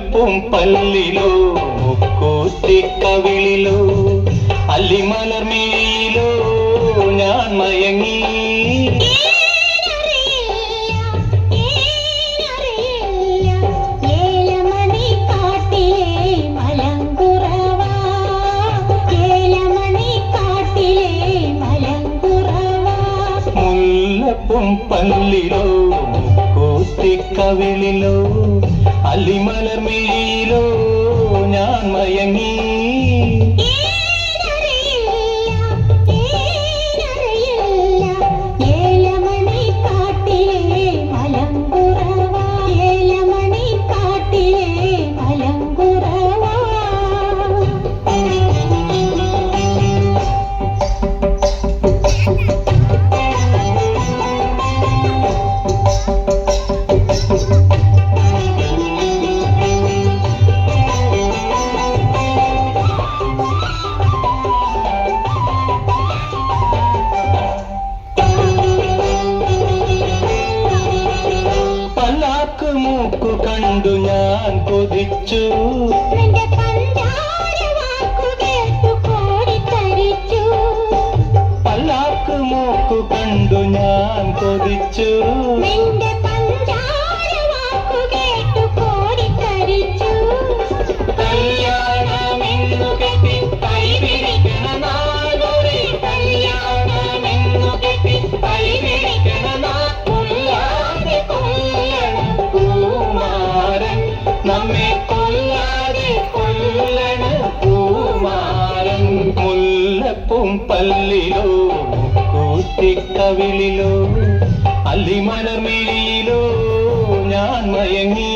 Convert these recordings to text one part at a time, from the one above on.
മുല്ലപ്പും പല്ലിലോ മുക്കൂത്തിക്കവിളിലോ അല്ലിമലർമേയിലോ ഞാൻ മയങ്ങി. മുല്ലപ്പും പല്ലിലോ മുക്കൂത്തിക്കവിളിലോ അല്ലിമലർമേയിലോ ഞാൻ മയങ്ങി. മൂക്കു കണ്ടു ഞാൻ കൊതിച്ചു, പല്ലാക്ക് മൂക്കു കണ്ടു ഞാൻ കൊതിച്ചു. കല്യാണമെന്നു കെട്ടി കൈപിടിക്കണ നാളൊരു കല്യാണമെന്നു കെട്ടി കൈപിടിക്കണ നമ്മെ കൊല്ലാതെ കൊല്ലണ പൂമാരൻ. മുല്ലപ്പും പല്ലിലോ കൂത്തിക്കവിളിലോ അല്ലിമലർമേയിലോ ഞാൻ മയങ്ങി.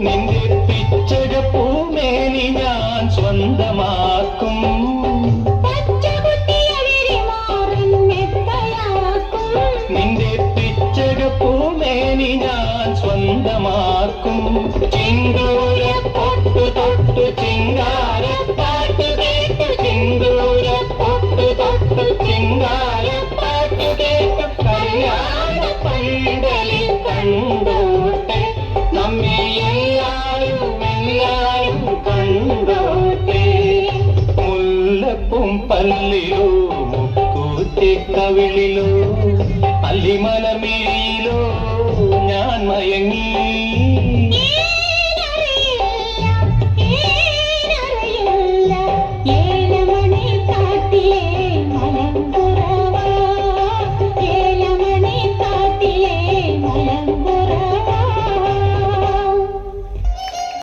നിന്റെ പിച്ചക പൂമേനി ഞാൻ സ്വന്തമാക്കും. നിന്റെ പിച്ചക പൂമേനി ഞാൻ സ്വന്തമാക്കും. ചിന്തൂര പൊട്ടു തൊട്ടു ചിങ്കാര പാട്ടു കേട്ടു, ചിന്തൂര പൊട്ടു തൊട്ടു ചിങ്കാര പാട്ടു കേട്ടു, കല്യാണ പന്തലിൽ കണ്ടോട്ടെ നമ്മെ കണ്ടോട്ടെ. മുല്ലപ്പും പല്ലിലോ മുക്കൂത്തിക്കവിളിലോ അല്ലിമലർമേയിലോ ഞാൻ മയങ്ങി.